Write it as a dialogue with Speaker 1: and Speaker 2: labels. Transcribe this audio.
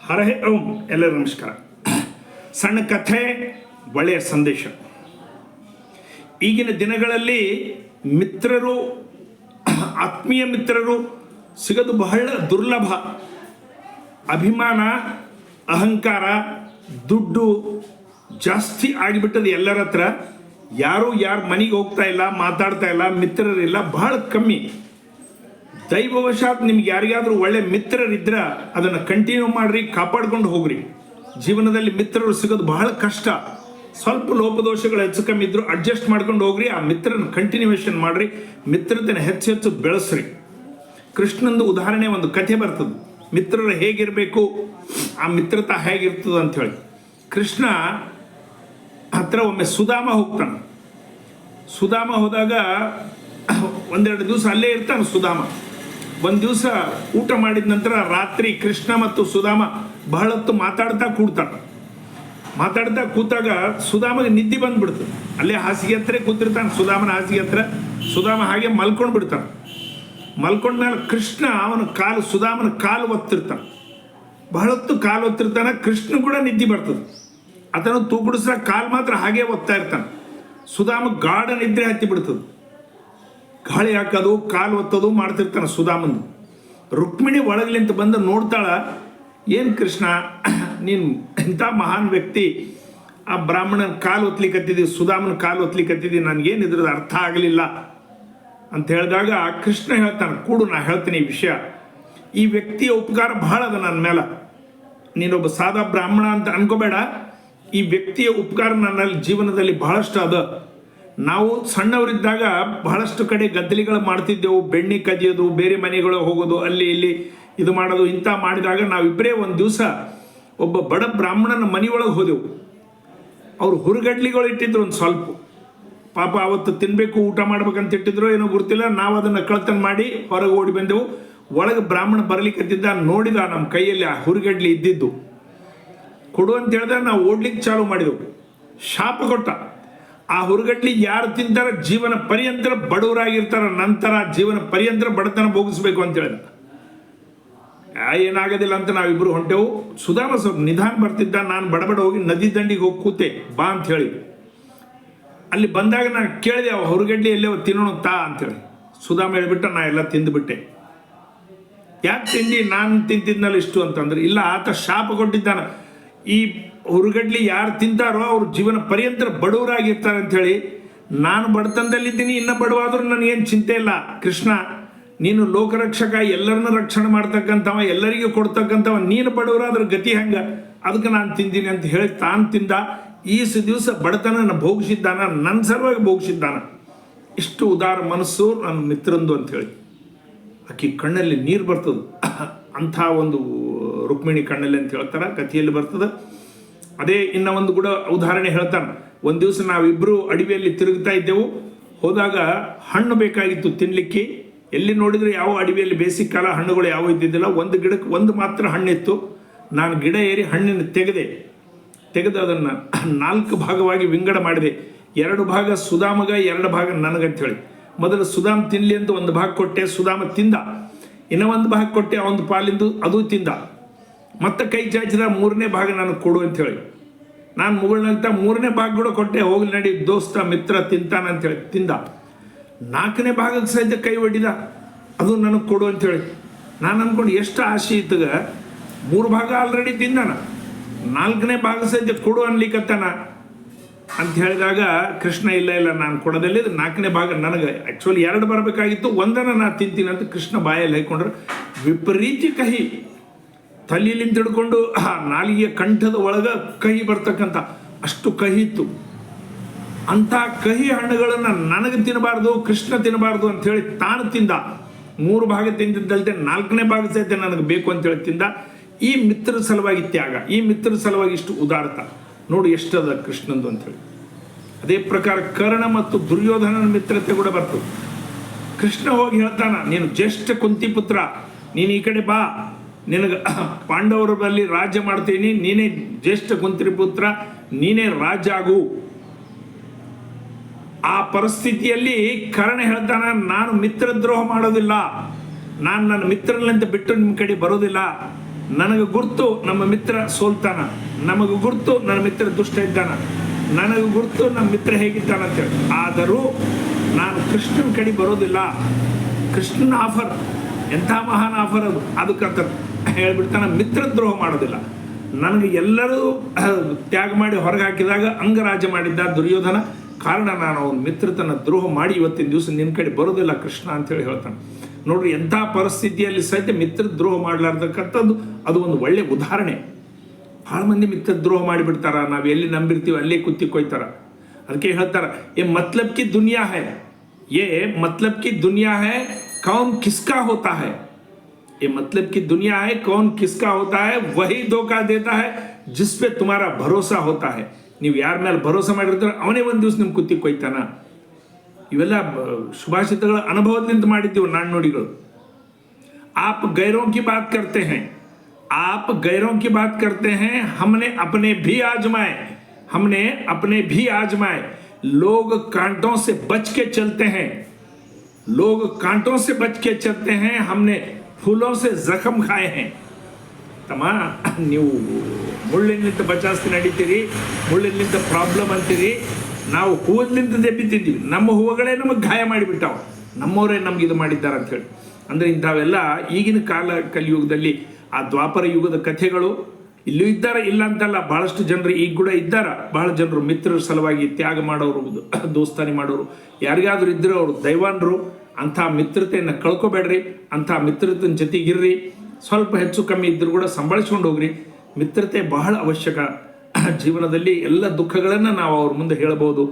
Speaker 1: ಹರಹೆ ಓಂ. ಎಲ್ಲರಿಗೂ ನಮಸ್ಕಾರ. ಸಣ್ಣ ಕಥೆ, ಒಳ್ಳೆಯ ಸಂದೇಶ. ಈಗಿನ ದಿನಗಳಲ್ಲಿ ಮಿತ್ರರು, ಆತ್ಮೀಯ ಮಿತ್ರರು ಸಿಗೋದು ಬಹಳ ದುರ್ಲಭ. ಅಭಿಮಾನ, ಅಹಂಕಾರ, ದುಡ್ಡು ಜಾಸ್ತಿ ಆಗಿಬಿಟ್ಟದು ಎಲ್ಲರ ಹತ್ರ. ಯಾರು ಮನೆಗೆ ಹೋಗ್ತಾ ಇಲ್ಲ, ಮಾತಾಡ್ತಾ ಇಲ್ಲ, ಮಿತ್ರರಿಲ್ಲ, ಬಹಳ ಕಮ್ಮಿ. ದೈವವಶಾತ್ ನಿಮ್ಗೆ ಯಾರಿಗಾದ್ರೂ ಒಳ್ಳೆ ಮಿತ್ರರಿದ್ರೆ ಅದನ್ನು ಕಂಟಿನ್ಯೂ ಮಾಡ್ರಿ, ಕಾಪಾಡ್ಕೊಂಡು ಹೋಗ್ರಿ. ಜೀವನದಲ್ಲಿ ಮಿತ್ರರು ಸಿಗೋದು ಬಹಳ ಕಷ್ಟ. ಸ್ವಲ್ಪ ಲೋಪದೋಷಗಳು ಹೆಚ್ಚು ಕಮ್ಮಿ ಇದ್ರು ಅಡ್ಜಸ್ಟ್ ಮಾಡ್ಕೊಂಡು ಹೋಗ್ರಿ. ಆ ಮಿತ್ರನ ಕಂಟಿನ್ಯೂಯೇಷನ್ ಮಾಡ್ರಿ, ಮಿತ್ರತೆನ ಹೆಚ್ಚು ಬೆಳೆಸ್ರಿ. ಕೃಷ್ಣಂದು ಉದಾಹರಣೆ, ಒಂದು ಕಥೆ ಬರ್ತದೆ. ಮಿತ್ರರು ಹೇಗಿರಬೇಕು, ಆ ಮಿತ್ರತಾ ಹೇಗಿರ್ತದೆ ಅಂಥೇಳಿ. ಕೃಷ್ಣ ಹತ್ರ ಒಮ್ಮೆ ಸುಧಾಮ ಹೋಗ್ತಾನೆ. ಸುಧಾಮ ಹೋದಾಗ ಒಂದೆರಡು ದಿವಸ ಅಲ್ಲೇ ಇರ್ತಾನೆ ಸುಧಾಮ. ಒಂದು ದಿವಸ ಊಟ ಮಾಡಿದ ನಂತರ ರಾತ್ರಿ ಕೃಷ್ಣ ಮತ್ತು ಸುಧಾಮ ಬಹಳ ಹೊತ್ತು ಮಾತಾಡ್ತಾ ಕೂತಾಗ ಸುಧಾಮಗೆ ನಿದ್ದೆ ಬಂದ್ಬಿಡ್ತದೆ. ಅಲ್ಲೇ ಹಾಸಿಗೆ ಹತ್ರ ಕೂತಿರ್ತಾನೆ, ಸುಧಾಮನ ಹಾಸಿಗೆ ಹತ್ರ. ಸುಧಾಮ ಹಾಗೆ ಮಲ್ಕೊಂಡು ಬಿಡ್ತಾನೆ. ಮಲ್ಕೊಂಡ್ಮೇಲೆ ಕೃಷ್ಣ ಸುಧಾಮನ ಕಾಲು ಒತ್ತಿರ್ತಾನೆ. ಬಹಳ ಹೊತ್ತು ಕಾಲು ಒತ್ತಿರ್ತಾನೆ. ಕೃಷ್ಣ ಕೂಡ ನಿದ್ದೆ ಬರ್ತದೆ. ಅದನ್ನು ತೂಗುಡಿಸ ಕಾಲು ಮಾತ್ರ ಹಾಗೆ ಒತ್ತಾ ಇರ್ತಾನೆ. ಸುಧಾಮ ಗಾಢ ನಿದ್ರೆ ಹತ್ತಿ ಬಿಡ್ತದೆ. ಗಾಳಿ ಹಾಕೋದು, ಕಾಲು ಒತ್ತೋದು ಮಾಡ್ತಿರ್ತಾನೆ ಸುಧಾಮಂದು. ರುಕ್ಮಿಣಿ ಒಳಗ್ಲಿಂತ ಬಂದು ನೋಡ್ತಾಳ, ಏನು ಕೃಷ್ಣ, ನೀನು ಇಂಥ ಮಹಾನ್ ವ್ಯಕ್ತಿ, ಆ ಬ್ರಾಹ್ಮಣನ ಕಾಲು ಒತ್ಲಿಕ್ಕತ್ತಿದ್ದೀವಿ, ಸುಧಾಮನ ಕಾಲು ಒತ್ಲಿಕ್ಕತ್ತಿದ್ದೀವಿ, ನನಗೇನು ಇದ್ರದ್ದು ಅರ್ಥ ಆಗಲಿಲ್ಲ ಅಂತ ಹೇಳಿದಾಗ ಕೃಷ್ಣ ಹೇಳ್ತಾನೆ, ಕೂಡು ನಾ ಹೇಳ್ತೀನಿ ಈ ವಿಷಯ. ಈ ವ್ಯಕ್ತಿಯ ಉಪಕಾರ ಬಹಳ ಅದ ನನ್ನ ಮೇಲೆ. ನೀನೊಬ್ಬ ಸಾದಾ ಬ್ರಾಹ್ಮಣ ಅಂತ ಅನ್ಕೋಬೇಡ. ಈ ವ್ಯಕ್ತಿಯ ಉಪಕಾರ ನನ್ನಲ್ಲಿ ಜೀವನದಲ್ಲಿ ಬಹಳಷ್ಟು ಅದ. ನಾವು ಸಣ್ಣವರಿದ್ದಾಗ ಬಹಳಷ್ಟು ಕಡೆ ಗದ್ದಲಿಗಳು ಮಾಡ್ತಿದ್ದೆವು. ಬೆಣ್ಣೆ ಕದಿಯೋದು, ಬೇರೆ ಮನೆಗಳು ಹೋಗೋದು, ಅಲ್ಲಿ ಇಲ್ಲಿ ಇದು ಮಾಡೋದು. ಇಂಥ ಮಾಡಿದಾಗ ನಾವಿಬ್ಬರೇ ಒಂದು ದಿವಸ ಒಬ್ಬ ಬಡ ಬ್ರಾಹ್ಮಣನ ಮನೆಯೊಳಗೆ ಹೋದೆವು. ಅವ್ರು ಹುರುಗಡ್ಲಿಗಳು ಇಟ್ಟಿದ್ರು ಒಂದು ಸ್ವಲ್ಪ. ಪಾಪ ಅವತ್ತು ತಿನ್ನಬೇಕು, ಊಟ ಮಾಡ್ಬೇಕಂತ ಇಟ್ಟಿದ್ರು, ಏನೋ ಗೊತ್ತಿಲ್ಲ. ನಾವು ಅದನ್ನು ಕಳ್ತನ ಮಾಡಿ ಹೊರಗೆ ಓಡಿ ಬಂದೆವು. ಒಳಗೆ ಬ್ರಾಹ್ಮಣ ಬರಲಿಕ್ಕತ್ತಿದ್ದ, ನೋಡಿದ ನಮ್ಮ ಕೈಯಲ್ಲಿ ಆ ಹುರುಗಡ್ಲಿ ಇದ್ದಿದ್ದು. ಕೊಡು ಅಂತ ಹೇಳಿದ್ರೆ ನಾವು ಓಡ್ಲಿಕ್ಕೆ ಚಾಲು ಮಾಡಿದೆವು. ಶಾಪ ಕೊಟ್ಟ, ಆ ಹುರುಗಡ್ಲಿ ಯಾರು ತಿಂತಾರ ಜೀವನ ಪರ್ಯಂತರ ಬಡವರಾಗಿರ್ತಾರ, ನಂತರ ಜೀವನ ಪರ್ಯಂತರ ಬಡತನ ಭೋಗಿಸ್ಬೇಕು ಅಂತ ಹೇಳಿದ. ಏನಾಗೋದಿಲ್ಲ ಅಂತ ನಾವಿಬ್ಬರು ಹೊಂಟೆವು. ಸುಧಾಮ ಸ್ವಲ್ಪ ನಿಧಾನ ಬರ್ತಿದ್ದ. ನಾನು ಬಡಬಡ ಹೋಗಿ ನದಿ ದಂಡಿಗೆ ಹೋಗಿ ಕೂತೆ, ಬಾ ಅಂತ ಹೇಳಿ. ಅಲ್ಲಿ ಬಂದಾಗ ನಾನು ಕೇಳಿದೆ, ಅವ ಹುರುಗಡ್ಲಿ ಎಲ್ಲೇ ತಿನ್ನೋಣ ತಾ ಅಂತೇಳಿ. ಸುಧಾಮ ಹೇಳಿಬಿಟ್ಟ, ನಾ ಎಲ್ಲ ತಿಂದುಬಿಟ್ಟೆ. ಯಾಕೆ ತಿಂದು? ನಾನು ತಿಂತಿದ್ನಲ್ಲ ಇಷ್ಟು ಅಂತಂದ್ರೆ, ಇಲ್ಲ, ಆತ ಶಾಪ ಕೊಟ್ಟಿದ್ದಾನ, ಈ ಹುರುಗಡ್ಲಿ ಯಾರು ತಿಂತಾರೋ ಅವ್ರ ಜೀವನ ಪರ್ಯಂತರ ಬಡವರಾಗಿರ್ತಾರೆ ಅಂಥೇಳಿ. ನಾನು ಬಡತನದಲ್ಲಿದ್ದೀನಿ, ಇನ್ನು ಬಡವಾದ್ರೂ ನನಗೇನು ಚಿಂತೆ ಇಲ್ಲ. ಕೃಷ್ಣ, ನೀನು ಲೋಕರಕ್ಷಕ, ಎಲ್ಲರನ್ನ ರಕ್ಷಣೆ ಮಾಡ್ತಕ್ಕಂಥವ, ಎಲ್ಲರಿಗೂ ಕೊಡ್ತಕ್ಕಂಥವ, ನೀನು ಬಡವರಾದ್ರ ಗತಿ ಹಂಗೆ, ಅದಕ್ಕೆ ನಾನು ತಿಂತೀನಿ ಅಂತ ಹೇಳಿ ತಾನು ತಿಂದ. ಈಸು ದಿವಸ ಬಡತನ ಭೋಗಿಸಿದ್ದಾನ, ನನ್ನ ಸಲುವಾಗಿ ಭೋಗಿಸಿದ್ದಾನ. ಇಷ್ಟು ಉದಾರ ಮನಸ್ಸು ನನ್ನ ಮಿತ್ರಂದು ಅಂಥೇಳಿ. ಆಕೆ ಕಣ್ಣಲ್ಲಿ ನೀರು ಬರ್ತದೆ. ಅಂಥ ಒಂದು ರುಕ್ಮಿಣಿ ಕಣ್ಣಲ್ಲಿ ಅಂತ ಹೇಳ್ತಾರೆ, ಕಥೆಯಲ್ಲಿ ಬರ್ತದೆ. ಅದೇ ಇನ್ನು ಒಂದು ಕೂಡ ಉದಾಹರಣೆ ಹೇಳ್ತಾನೆ. ಒಂದು ದಿವಸ ನಾವಿಬ್ಬರು ಅಡವಿಯಲ್ಲಿ ತಿರುಗ್ತಾ ಇದ್ದೆವು. ಹೋದಾಗ ಹಣ್ಣು ಬೇಕಾಗಿತ್ತು ತಿನ್ನಲಿಕ್ಕೆ. ಎಲ್ಲಿ ನೋಡಿದರೆ ಯಾವ ಅಡವಿಯಲ್ಲಿ ಬೇಸಿಗೆ ಕಾಲ ಹಣ್ಣುಗಳು ಯಾವ ಇದ್ದಿದ್ದಿಲ್ಲ. ಒಂದು ಗಿಡಕ್ಕೆ ಒಂದು ಮಾತ್ರ ಹಣ್ಣಿತ್ತು. ನಾನು ಗಿಡ ಏರಿ ಹಣ್ಣಿನ ತೆಗೆದು ಅದನ್ನು 4 ಭಾಗವಾಗಿ ವಿಂಗಡ ಮಾಡಿದೆ. 2 ಭಾಗ ಸುಧಾಮಗ, 2 ಭಾಗ ನನಗಂಥೇಳಿ. ಮೊದಲು ಸುಧಾಮ್ ತಿನ್ನಲಿ ಅಂತ ಒಂದು ಭಾಗ ಕೊಟ್ಟೆ, ಸುಧಾಮ ತಿಂದ. ಇನ್ನೂ ಒಂದು ಭಾಗ ಕೊಟ್ಟೆ, ಒಂದು ಪಾಲಿಂದು ಅದು ತಿಂದ. ಮತ್ತೆ ಕೈ ಚಾಚಿದ, 3ನೇ ಭಾಗ ನನಗೆ ಕೊಡು ಅಂಥೇಳಿ. ನಾನು ಮುಗುಳ್ನಂತ 3ನೇ ಭಾಗ ಕೂಡ ಕೊಟ್ಟೆ, ಹೋಗ್ಲಿ ನಡಿ ದೋಸ್ತ ಮಿತ್ರ ತಿಂತಾನಂಥೇಳಿ. ತಿಂದ. 4ನೇ ಭಾಗಕ್ಕೆ ಸಹಿತ ಕೈ ಒಡ್ಡಿದ, ಅದು ನನಗೆ ಕೊಡು ಅಂಥೇಳಿ. ನಾನು ಅಂದ್ಕೊಂಡು ಎಷ್ಟು ಆಸೆ ಇತ್ತಗ, 3 ಭಾಗ ಆಲ್ರೆಡಿ ತಿಂದಾನ, 4ನೇ ಭಾಗ ಸಹಿತ ಕೊಡು ಅನ್ಲಿಕ್ಕತ್ತಾನ ಅಂತ ಹೇಳಿದಾಗ ಕೃಷ್ಣ, ಇಲ್ಲ ನಾನು ಕೊಡೋದಲ್ಲಿ 4ನೇ ಭಾಗ ನನಗೆ. ಆ್ಯಕ್ಚುಲಿ 2 ಬರಬೇಕಾಗಿತ್ತು, 1 ನಾನು ತಿಂತೀನಿ ಅಂತ ಕೃಷ್ಣ ಬಾಯಲ್ಲಿ ಹಾಕೊಂಡ್ರೆ ವಿಪರೀತ ಕಹಿ. ತಲೆಯಲ್ಲಿಂದ ತಿಳ್ಕೊಂಡು ನಾಲಿಗೆಯ ಕಂಠದ ಒಳಗೆ ಕಹಿ ಬರ್ತಕ್ಕಂಥ ಅಷ್ಟು ಕಹಿ ಇತ್ತು. ಅಂಥ ಕಹಿ ಹಣ್ಣುಗಳನ್ನು ನನಗೆ ತಿನ್ನಬಾರ್ದು, ಕೃಷ್ಣ ತಿನ್ನಬಾರ್ದು ಅಂಥೇಳಿ ತಾನು ತಿಂದ. 3 ಭಾಗ ತಿಂದಿದ್ದಲ್ದೆ 4ನೇ ಭಾಗ ಸಹಿತ ನನಗೆ ಬೇಕು ಅಂತೇಳಿ ತಿಂದ. ಈ ಮಿತ್ರ ಸಲುವಾಗಿ ತ್ಯಾಗ, ಈ ಮಿತ್ರ ಸಲುವಾಗಿ ಇಷ್ಟು ಉದಾರತ ನೋಡಿ ಎಷ್ಟದ ಕೃಷ್ಣಂದು ಅಂಥೇಳಿ. ಅದೇ ಪ್ರಕಾರ ಕರ್ಣ ಮತ್ತು ದುರ್ಯೋಧನನ ಮಿತ್ರತೆ ಕೂಡ ಬರ್ತದೆ. ಕೃಷ್ಣ ಹೋಗಿ ಹೇಳ್ತಾನ, ನೀನು ಜ್ಯೇಷ್ಠ ಕುಂತಿ ಪುತ್ರ, ನೀನು ಈ ಕಡೆ ಬಾ, ನಿನಗೆ ಪಾಂಡವರ ಬಳಿ ರಾಜ್ಯ ಮಾಡ್ತೀನಿ, ನೀನೇ ಜ್ಯೇಷ್ಠ ಕುಂತಿ ಪುತ್ರ, ನೀನೇ ರಾಜ ಆಗು. ಆ ಪರಿಸ್ಥಿತಿಯಲ್ಲಿ ಕರ್ಣ ಹೇಳ್ತಾನ, ನಾನು ಮಿತ್ರದ್ರೋಹ ಮಾಡೋದಿಲ್ಲ, ನಾನು ನನ್ನ ಮಿತ್ರನಂತ ಬಿಟ್ಟು ನಿಮ್ಮ ಕಡೆ ಬರೋದಿಲ್ಲ, ನನಗೆ ಗುರ್ತು ನಮ್ಮ ಮಿತ್ರ ಸೋಲ್ತಾನ, ನಮಗೆ ಗುರ್ತು ನನ್ನ ಮಿತ್ರ ದುಷ್ಟ ಇದ್ದಾನ, ನನಗೆ ಗುರ್ತು ನಮ್ಮ ಮಿತ್ರ ಹೇಗಿದ್ದಾನ ಅಂತೇಳಿ. ಆದರೂ ನಾನು ಕೃಷ್ಣನ ಕಡೆ ಬರೋದಿಲ್ಲ. ಕೃಷ್ಣನ ಆಫರ್ ಎಂಥ ಮಹಾನ್ ಆಫರ್ ಅದು. ಅದಕ್ಕಂತ ಹೇಳ್ಬಿಡ್ತಾನೆ, ಮಿತ್ರದ್ರೋಹ ಮಾಡೋದಿಲ್ಲ. ನನಗೆ ಎಲ್ಲರೂ ತ್ಯಾಗ ಮಾಡಿ ಹೊರಗೆ ಹಾಕಿದಾಗ ಅಂಗರಾಜ ಮಾಡಿದ್ದ ದುರ್ಯೋಧನ, ಕಾರಣ ನಾನು ಅವನ ಮಿತ್ರತನ ದ್ರೋಹ ಮಾಡಿ ಇವತ್ತಿನ ದಿವಸ ನಿನ್ನ ಕಡೆ ಬರೋದಿಲ್ಲ ಕೃಷ್ಣ ಅಂತೇಳಿ ಹೇಳ್ತಾನೆ. ನೋಡ್ರಿ, ಎಂಥ ಪರಿಸ್ಥಿತಿಯಲ್ಲಿ ಸಹಿತ ಮಿತ್ರದ್ರೋಹ ಮಾಡಲಾರ್ದಕ್ಕಂಥದ್ದು ಅದು ಒಂದು ಒಳ್ಳೆ ಉದಾಹರಣೆ. ಭಾಳ ಮಂದಿ ಮಿತ್ರದ್ರೋಹ ಮಾಡಿಬಿಡ್ತಾರ, ನಾವು ಎಲ್ಲಿ ನಂಬಿರ್ತೀವಿ ಅಲ್ಲೇ ಕುತ್ತಿ ಕೊಯ್ತಾರ. ಅದಕ್ಕೆ ಹೇಳ್ತಾರ, ಏ ಮತ್ಲಬ್ ಕಿ ದುನಿಯಾ ಹೈ, ये मतलब की दुनिया है कौन किसका होता है, ये मतलब की दुनिया है कौन किसका होता है, वही धोखा देता है जिस पे तुम्हारा भरोसा होता है. ನೀವು ಯಾರ ಮೇಲೆ ಭರೋಸಾ ಮಾಡಿರ್ತೀರ ಅವನೇ ಒಂದು ದಿವಸ ನಿಮ್ಗೆ ಕುತ್ತಿ ಕೊಯ್ತಾನ. ಇವೆಲ್ಲ ಸುಭಾಷಿತಗಳ ಅನುಭವದಿಂದ ಮಾಡಿದ್ದೀವಿ ನಾಣ್ಣುಡಿಗಳು. आप गैरों की बात करते हैं, आप गैरों की बात करते हैं, हमने अपने भी आजमाए, हमने अपने भी आजमाए. लोग कांटों से बच के चलते हैं, लोग कांटों से बच के चलते हैं, हमने फूलों से जख्म खाए हैं. ತಮ್ಮ, ನೀವು ಮುಳ್ಳಿನಿಂದ ಬಚಾಸ್ತಿ ನಡೀತೀರಿ, ಮುಳ್ಳಿನಿಂದ ಪ್ರಾಬ್ಲಮ್ ಅಂತೀರಿ. ನಾವು ಹೂವಲಿಂದ ದೆಬ್ಬಿತಿದ್ದೀವಿ, ನಮ್ಮ ಹೂವುಗಳೇ ನಮಗೆ ಗಾಯ ಮಾಡಿಬಿಟ್ಟಾವ, ನಮ್ಮವರೇ ನಮ್ಗೆ ಇದು ಮಾಡಿದ್ದಾರೆ ಅಂಥೇಳಿ. ಅಂದರೆ ಇಂಥವೆಲ್ಲ ಈಗಿನ ಕಲಿಯುಗದಲ್ಲಿ ಆ ದ್ವಾಪರ ಯುಗದ ಕಥೆಗಳು ಇಲ್ಲೂ ಇದ್ದಾರೆ, ಇಲ್ಲ ಅಂತಲ್ಲ. ಭಾಳಷ್ಟು ಜನರು ಈಗ ಕೂಡ ಇದ್ದಾರೆ. ಬಹಳ ಜನರು ಮಿತ್ರರ ಸಲುವಾಗಿ ತ್ಯಾಗ ಮಾಡೋರು, ದೋಸ್ತಾನಿ ಮಾಡೋರು, ಯಾರಿಗಾದ್ರೂ ಇದ್ದರೆ ಅವರು ದೈವಾನರು. ಅಂಥ ಮಿತ್ರತೆಯನ್ನು ಕಳ್ಕೊಬೇಡ್ರಿ, ಅಂಥ ಮಿತ್ರತೆಯ ಜೊತೆಗಿರ್ರಿ. ಸ್ವಲ್ಪ ಹೆಚ್ಚು ಕಮ್ಮಿ ಇದ್ದರೂ ಕೂಡ ಸಂಭಾಳಿಸ್ಕೊಂಡು ಹೋಗ್ರಿ. ಮಿತ್ರತೆ ಬಹಳ ಅವಶ್ಯಕ ಜೀವನದಲ್ಲಿ. ಎಲ್ಲ ದುಃಖಗಳನ್ನು ನಾವು ಅವ್ರ ಮುಂದೆ ಹೇಳ್ಬೋದು.